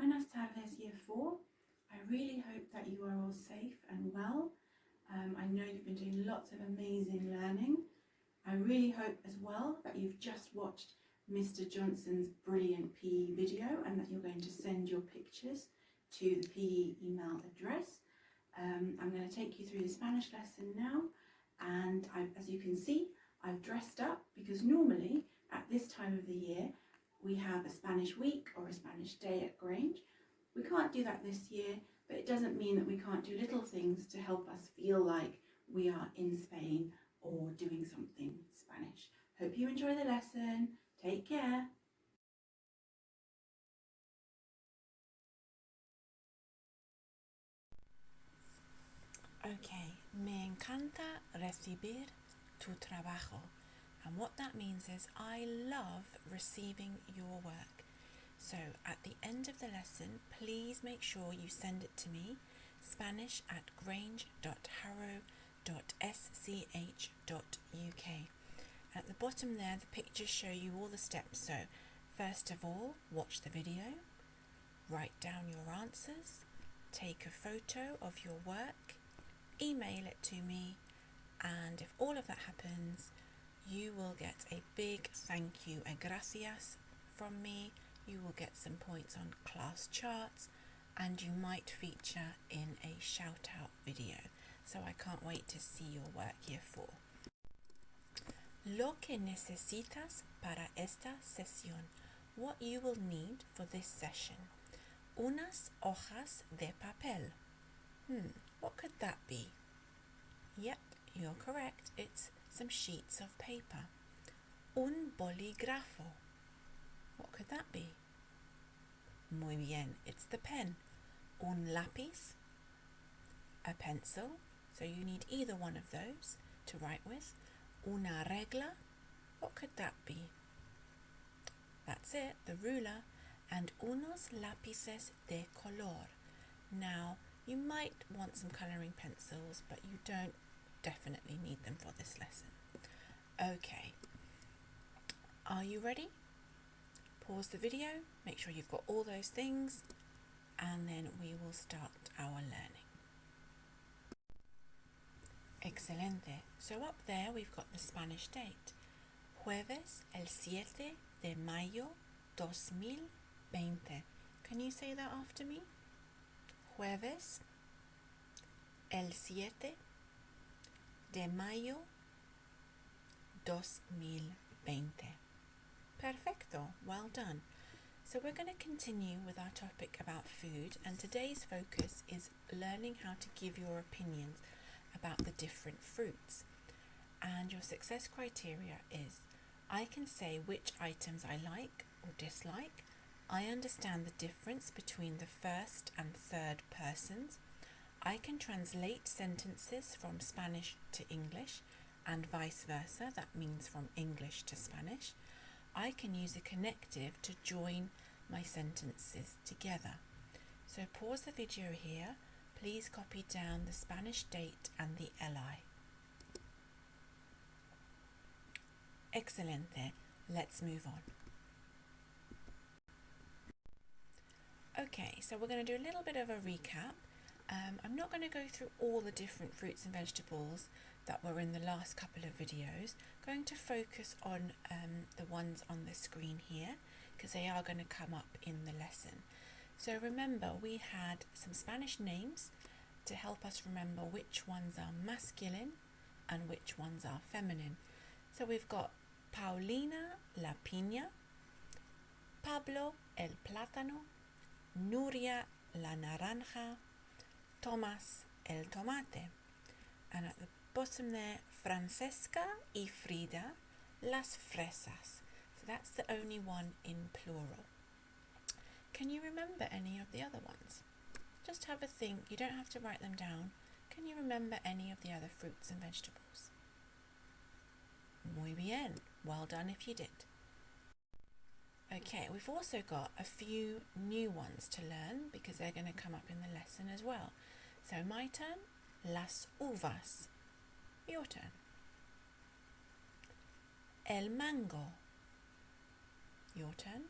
Buenas tardes, Year 4. I really hope that you are all safe and well. I know you've been doing lots of amazing learning. I really hope as well that you've just watched Mr. Johnson's brilliant PE video and that you're going to send your pictures to the PE email address. I'm going to take you through the Spanish lesson now, and as you can see, I've dressed up because normally at this time of the year we have a Spanish week or a Spanish day at Grange. We can't do that this year, but it doesn't mean that we can't do little things to help us feel like we are in Spain or doing something Spanish. Hope you enjoy the lesson. Take care. Okay, me encanta recibir tu trabajo. And what that means is I love receiving your work. So at the end of the lesson, please make sure you send it to me, spanish@grange.harrow.sch.uk. At the bottom there, the pictures show you all the steps. So first of all, watch the video, write down your answers, take a photo of your work, email it to me, and if all of that happens, you will get a big thank you, a gracias from me. You will get some points on class charts, and you might feature in a shout out video. So I can't wait to see your work, Year 4. Lo que necesitas para esta sesión. What you will need for this session. Unas hojas de papel. What could that be? Yep, you're correct. It's some sheets of paper. Un bolígrafo. What could that be? Muy bien, it's the pen. Un lápiz. A pencil. So you need either one of those to write with. Una regla. What could that be? That's it, the ruler. And unos lápices de color. Now, you might want some colouring pencils, but you don't definitely need them for this lesson. Okay, are you ready? Pause the video, make sure you've got all those things, and then we will start our learning. Excelente. So up there we've got the Spanish date. Jueves el 7 de mayo 2020. Can you say that after me? Jueves el 7 de mayo 2020. Perfecto, well done. So we're going to continue with our topic about food, and today's focus is learning how to give your opinions about the different fruits. And your success criteria is: I can say which items I like or dislike. I understand the difference between the first and third persons. I can translate sentences from Spanish to English and vice versa. That means from English to Spanish. I can use a connective to join my sentences together. So pause the video here. Please copy down the Spanish date and the LI. Excelente. Let's move on. Okay, so we're going to do a little bit of a recap. I'm not going to go through all the different fruits and vegetables that were in the last couple of videos. I'm going to focus on the ones on the screen here, because they are going to come up in the lesson. So remember, we had some Spanish names to help us remember which ones are masculine and which ones are feminine. So we've got Paulina la piña, Pablo el plátano, Nuria la naranja, Tomás el tomate. And at the bottom there, Francesca y Frida las fresas. So that's the only one in plural. Can you remember any of the other ones? Just have a think. You don't have to write them down. Can you remember any of the other fruits and vegetables? Muy bien. Well done if you did. Okay, we've also got a few new ones to learn because they're going to come up in the lesson as well. So my turn, las uvas. Your turn. El mango. Your turn.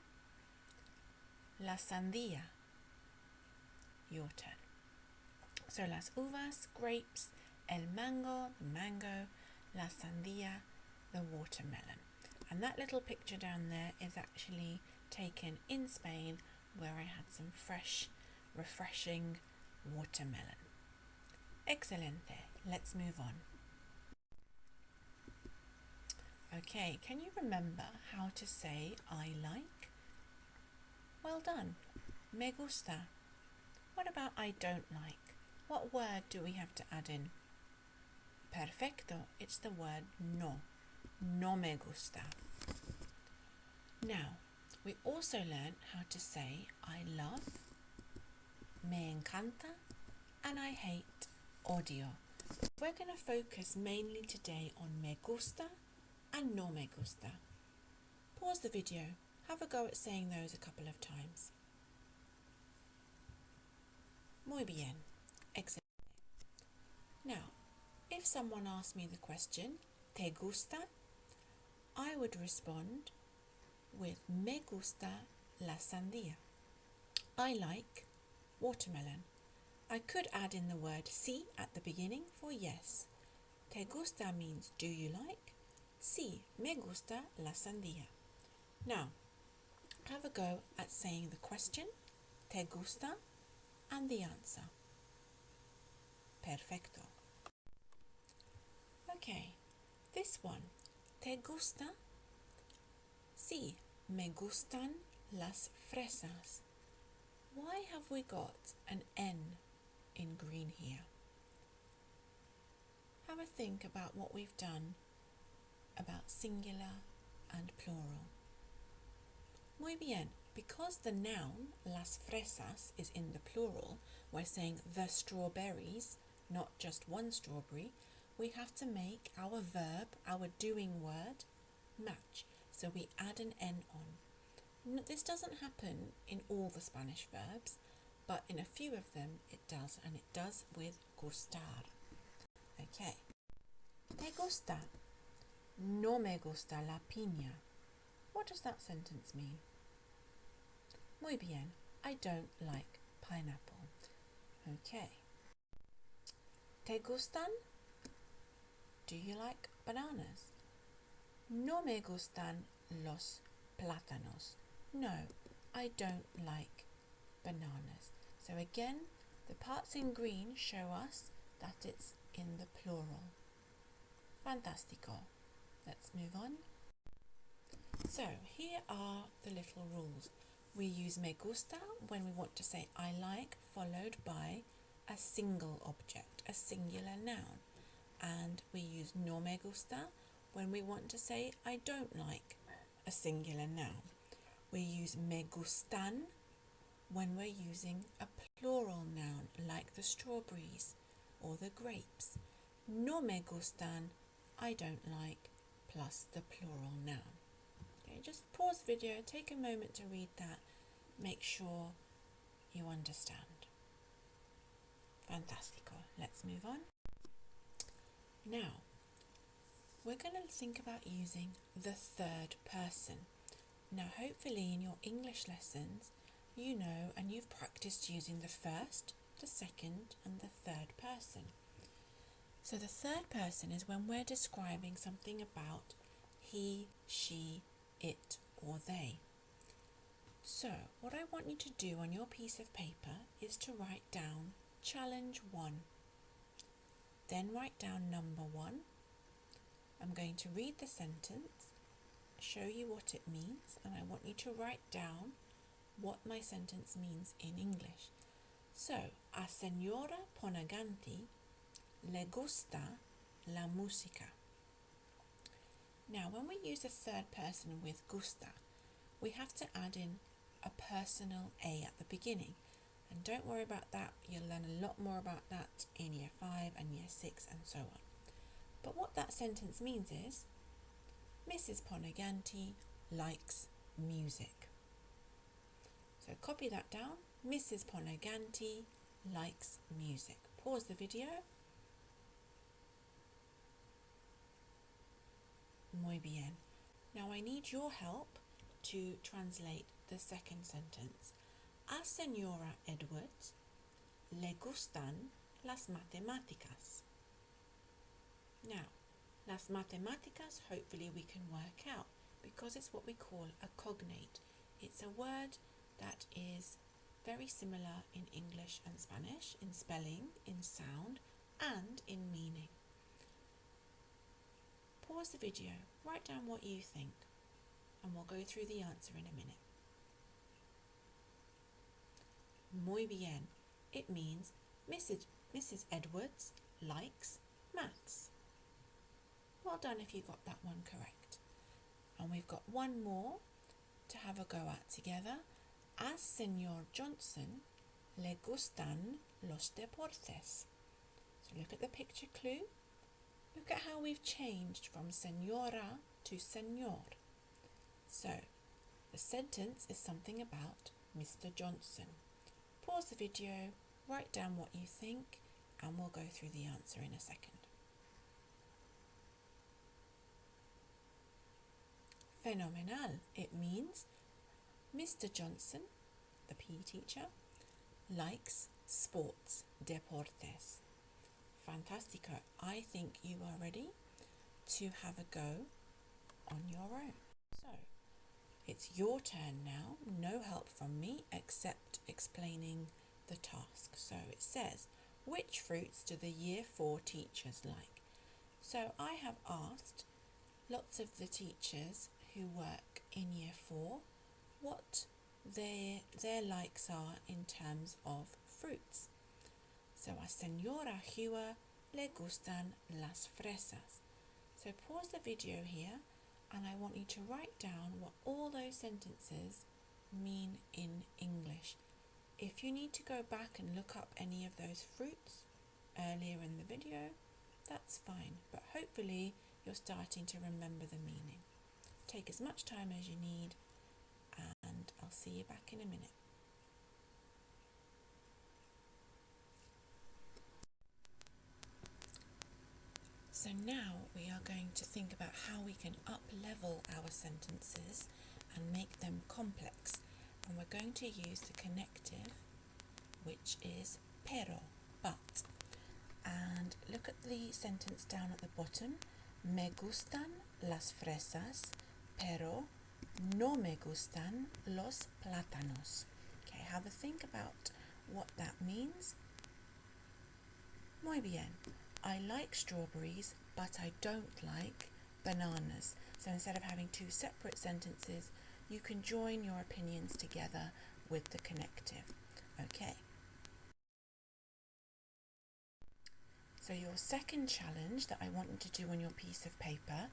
La sandía. your turn. So las uvas, grapes, el mango, the mango, la sandía, the watermelon. And that little picture down there is actually taken in Spain, where I had some fresh, refreshing watermelon. Excelente. Let's move on. Okay, can you remember how to say I like? Well done. Me gusta. What about I don't like? What word do we have to add in? Perfecto. It's the word no. No me gusta. Now, we also learned how to say I love, me encanta, and I hate, odio. We're going to focus mainly today on me gusta and no me gusta. Pause the video. Have a go at saying those a couple of times. Muy bien. Excellent. Now, if someone asked me the question, ¿te gusta?, I would respond with me gusta la sandía. I like watermelon. I could add in the word sí at the beginning for yes. ¿Te gusta means do you like? Sí, me gusta la sandía. Now, have a go at saying the question, ¿te gusta?, and the answer. Perfecto. Okay, this one. ¿Te gusta? Sí, me gustan las fresas. Why have we got an N in green here? Have a think about what we've done about singular and plural. Muy bien, because the noun las fresas is in the plural, we're saying the strawberries, not just one strawberry, we have to make our verb, our doing word, match. So we add an N on. This doesn't happen in all the Spanish verbs, but in a few of them it does, and it does with gustar. Okay. ¿Te gusta? No me gusta la piña. What does that sentence mean? Muy bien. I don't like pineapple. Okay. ¿Te gustan? Do you like bananas? No me gustan los plátanos. No, I don't like bananas. So again, the parts in green show us that it's in the plural. Fantastico. Let's move on. So here are the little rules. We use me gusta when we want to say I like, followed by a single object, a singular noun. And we use no me gusta when we want to say I don't like, a singular noun. We use me gustan when we're using a plural noun, like the strawberries or the grapes. No me gustan, I don't like, plus the plural noun. Okay, just pause the video, take a moment to read that, make sure you understand. Fantastico. Let's move on. Now, we're going to think about using the third person. Now, hopefully in your English lessons, you know and you've practiced using the first, the second, and the third person. So the third person is when we're describing something about he, she, it, or they. So, what I want you to do on your piece of paper is to write down challenge 1. Then write down number 1. I'm going to read the sentence, show you what it means, and I want you to write down what my sentence means in English. So, a señora Ponaganti le gusta la música. Now, when we use the third person with gusta, we have to add in a personal A at the beginning. And don't worry about that, you'll learn a lot more about that in Year 5 and Year 6 and so on. But what that sentence means is, Mrs. Ponaganti likes music. So copy that down, Mrs. Ponaganti likes music. Pause the video. Muy bien. Now I need your help to translate the second sentence. A señora Edwards le gustan las matemáticas. Now, las matemáticas, hopefully we can work out because it's what we call a cognate. It's a word that is very similar in English and Spanish, in spelling, in sound, and in meaning. Pause the video, write down what you think, and we'll go through the answer in a minute. Muy bien. It means Mrs. Edwards likes maths. Well done if you got that one correct. And we've got one more to have a go at together. A Señor Johnson le gustan los deportes. So look at the picture clue. Look at how we've changed from señora to señor. So the sentence is something about Mr. Johnson. Pause the video, write down what you think, and we'll go through the answer in a second. Fenomenal. It means Mr. Johnson, the PE teacher, likes sports, deportes. Fantastico. I think you are ready to have a go on your own. So, it's your turn now. No help from me except explaining the task. So it says, which fruits do the Year 4 teachers like? So I have asked lots of the teachers who work in Year 4 what their likes are in terms of fruits. So a Señora Hua le gustan las fresas. So pause the video here and I want you to write down what all those sentences mean in English. If you need to go back and look up any of those fruits earlier in the video, that's fine, but hopefully you're starting to remember the meaning. Take as much time as you need and I'll see you back in a minute. So now we are going to think about how we can up-level our sentences and make them complex. And we're going to use the connective, which is pero, but. And look at the sentence down at the bottom. Me gustan las fresas, pero no me gustan los plátanos. Okay, have a think about what that means. Muy bien. I like strawberries, but I don't like bananas. So instead of having two separate sentences, you can join your opinions together with the connective. Okay. So your second challenge that I want you to do on your piece of paper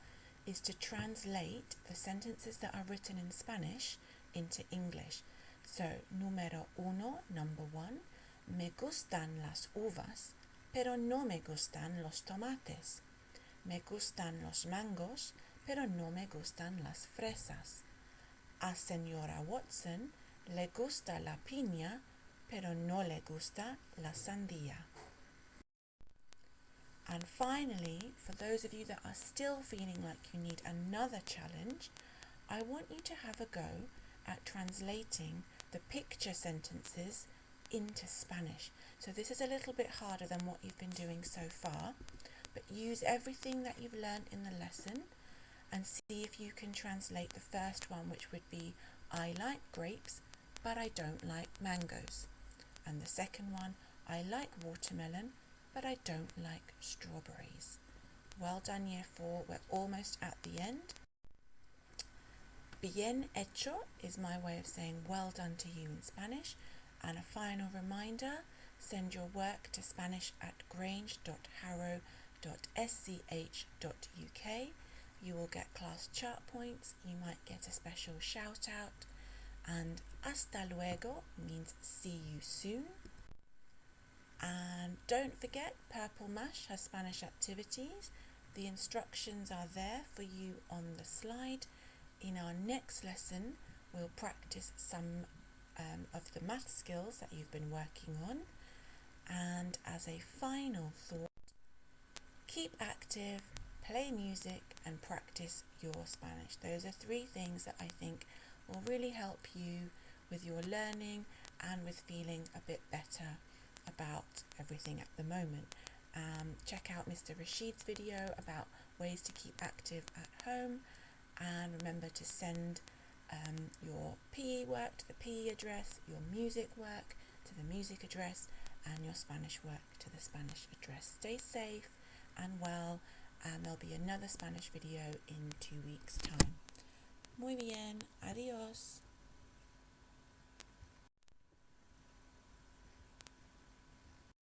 is to translate the sentences that are written in Spanish into English. So, número uno, number one, me gustan las uvas, pero no me gustan los tomates. Me gustan los mangos, pero no me gustan las fresas. A Señora Watson le gusta la piña, pero no le gusta la sandía. And finally, for those of you that are still feeling like you need another challenge, I want you to have a go at translating the picture sentences into Spanish. So this is a little bit harder than what you've been doing so far, but use everything that you've learned in the lesson and see if you can translate the first one, which would be, I like grapes, but I don't like mangoes. And the second one, I like watermelon, but I don't like strawberries. Well done, Year 4. We're almost at the end. Bien hecho is my way of saying well done to you in Spanish. And a final reminder, send your work to spanish@grange.harrow.sch.uk. You will get class chart points, you might get a special shout out, and hasta luego means see you soon. And don't forget, Purple Mash has Spanish activities. The instructions are there for you on the slide. In our next lesson, we'll practice some of the math skills that you've been working on. And as a final thought, keep active, play music, and practice your Spanish. Those are 3 things that I think will really help you with your learning and with feeling a bit better about everything at the moment. Check out Mr. Rashid's video about ways to keep active at home, and remember to send your PE work to the PE address, your music work to the music address, and your Spanish work to the Spanish address. Stay safe and well, and there'll be another Spanish video in 2 weeks' time. Muy bien, adiós.